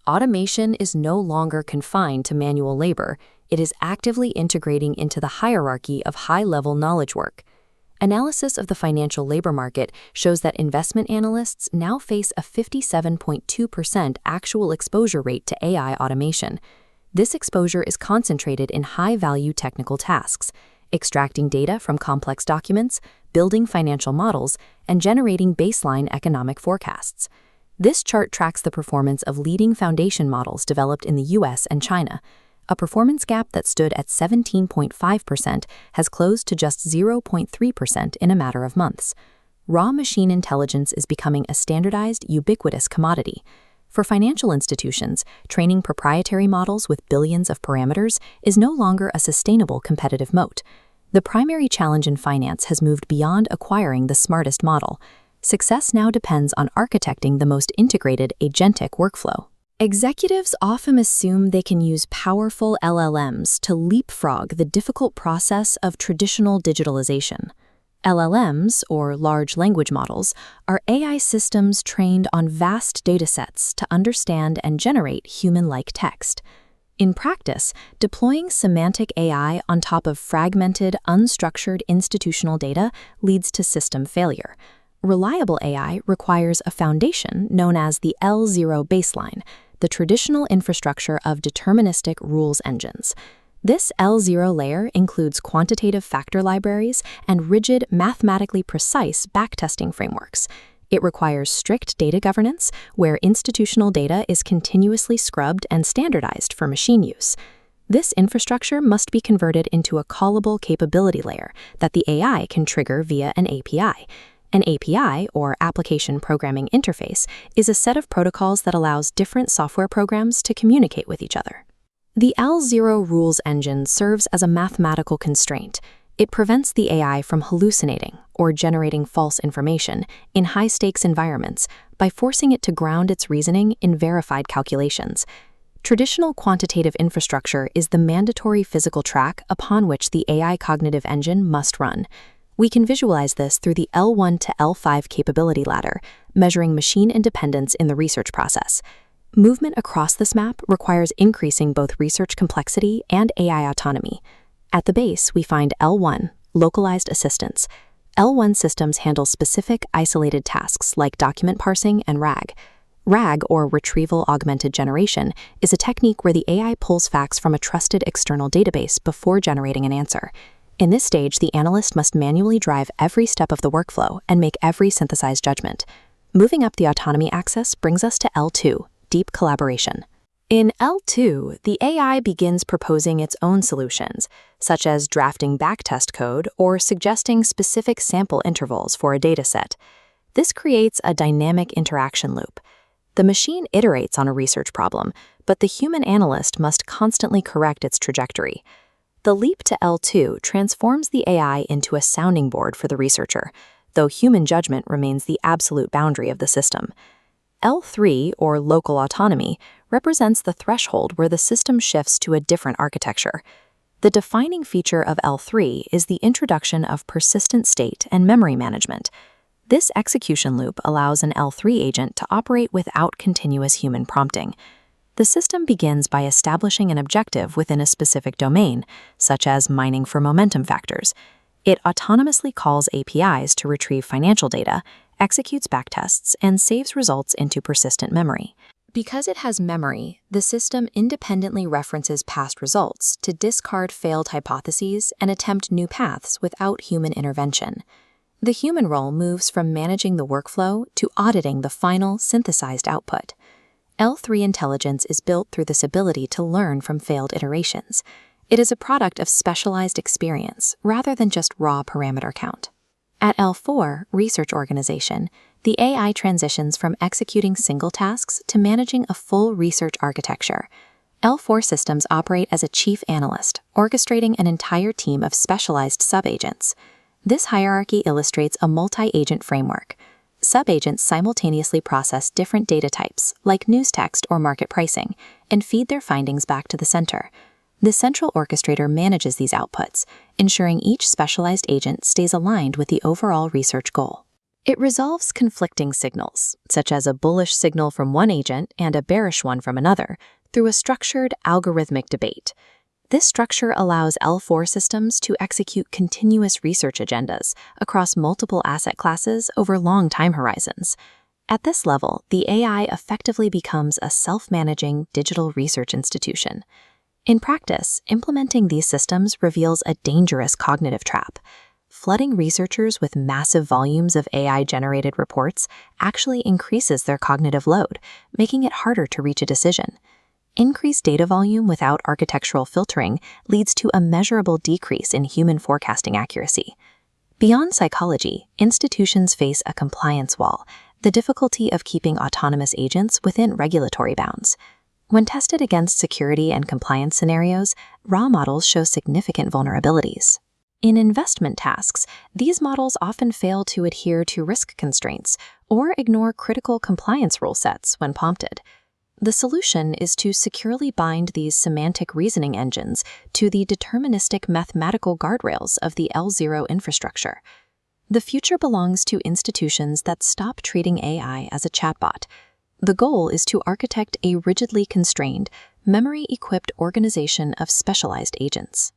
automation is no longer confined to manual labor. It is actively integrating into the hierarchy of high-level knowledge work. Analysis of the financial labor market shows that investment analysts now face a 57.2% actual exposure rate to AI automation. This exposure is concentrated in high-value technical tasks, extracting data from complex documents, building financial models, and generating baseline economic forecasts. This chart tracks the performance of leading foundation models developed in the US and China. A performance gap that stood at 17.5% has closed to just 0.3% in a matter of months. Raw machine intelligence is becoming a standardized, ubiquitous commodity. For financial institutions, training proprietary models with billions of parameters is no longer a sustainable competitive moat. The primary challenge in finance has moved beyond acquiring the smartest model. Success now depends on architecting the most integrated agentic workflow. Executives often assume they can use powerful LLMs to leapfrog the difficult process of traditional digitalization. LLMs, or large language models, are AI systems trained on vast datasets to understand and generate human-like text. In practice, deploying semantic AI on top of fragmented, unstructured institutional data leads to system failure. Reliable AI requires a foundation known as the L0 baseline, the traditional infrastructure of deterministic rules engines. This L0 layer includes quantitative factor libraries and rigid, mathematically precise backtesting frameworks. It requires strict data governance, where institutional data is continuously scrubbed and standardized for machine use. This infrastructure must be converted into a callable capability layer that the AI can trigger via an API. An API, or Application Programming Interface, is a set of protocols that allows different software programs to communicate with each other. The L0 rules engine serves as a mathematical constraint. It prevents the AI from hallucinating or generating false information in high-stakes environments by forcing it to ground its reasoning in verified calculations. Traditional quantitative infrastructure is the mandatory physical track upon which the AI cognitive engine must run. We can visualize this through the L1 to L5 capability ladder, measuring machine independence in the research process. Movement across this map requires increasing both research complexity and AI autonomy. At the base, we find L1, localized assistance. L1 systems handle specific, isolated tasks like document parsing and RAG. RAG, or Retrieval Augmented Generation, is a technique where the AI pulls facts from a trusted external database before generating an answer. In this stage, the analyst must manually drive every step of the workflow and make every synthesized judgment. Moving up the autonomy axis brings us to L2, deep collaboration. In L2, the AI begins proposing its own solutions, such as drafting backtest code or suggesting specific sample intervals for a dataset. This creates a dynamic interaction loop. The machine iterates on a research problem, but the human analyst must constantly correct its trajectory. The leap to L2 transforms the AI into a sounding board for the researcher, though human judgment remains the absolute boundary of the system. L3, or local autonomy, represents the threshold where the system shifts to a different architecture. The defining feature of L3 is the introduction of persistent state and memory management. This execution loop allows an L3 agent to operate without continuous human prompting. The system begins by establishing an objective within a specific domain, such as mining for momentum factors. It autonomously calls APIs to retrieve financial data, executes backtests, and saves results into persistent memory. Because it has memory, the system independently references past results to discard failed hypotheses and attempt new paths without human intervention. The human role moves from managing the workflow to auditing the final, synthesized output. L3 intelligence is built through this ability to learn from failed iterations. It is a product of specialized experience rather than just raw parameter count. At L4, research organization, the AI transitions from executing single tasks to managing a full research architecture. L4 systems operate as a chief analyst, orchestrating an entire team of specialized subagents. This hierarchy illustrates a multi-agent framework. Subagents simultaneously process different data types, like news text or market pricing, and feed their findings back to the center. The central orchestrator manages these outputs, ensuring each specialized agent stays aligned with the overall research goal. It resolves conflicting signals, such as a bullish signal from one agent and a bearish one from another, through a structured algorithmic debate. This structure allows L4 systems to execute continuous research agendas across multiple asset classes over long time horizons. At this level, the AI effectively becomes a self-managing digital research institution. In practice, implementing these systems reveals a dangerous cognitive trap. Flooding researchers with massive volumes of AI-generated reports actually increases their cognitive load, making it harder to reach a decision. Increased data volume without architectural filtering leads to a measurable decrease in human forecasting accuracy. Beyond psychology, institutions face a compliance wall, the difficulty of keeping autonomous agents within regulatory bounds. When tested against security and compliance scenarios, raw models show significant vulnerabilities. In investment tasks, these models often fail to adhere to risk constraints or ignore critical compliance rule sets when prompted. The solution is to securely bind these semantic reasoning engines to the deterministic mathematical guardrails of the L0 infrastructure. The future belongs to institutions that stop treating AI as a chatbot. The goal is to architect a rigidly constrained, memory-equipped organization of specialized agents.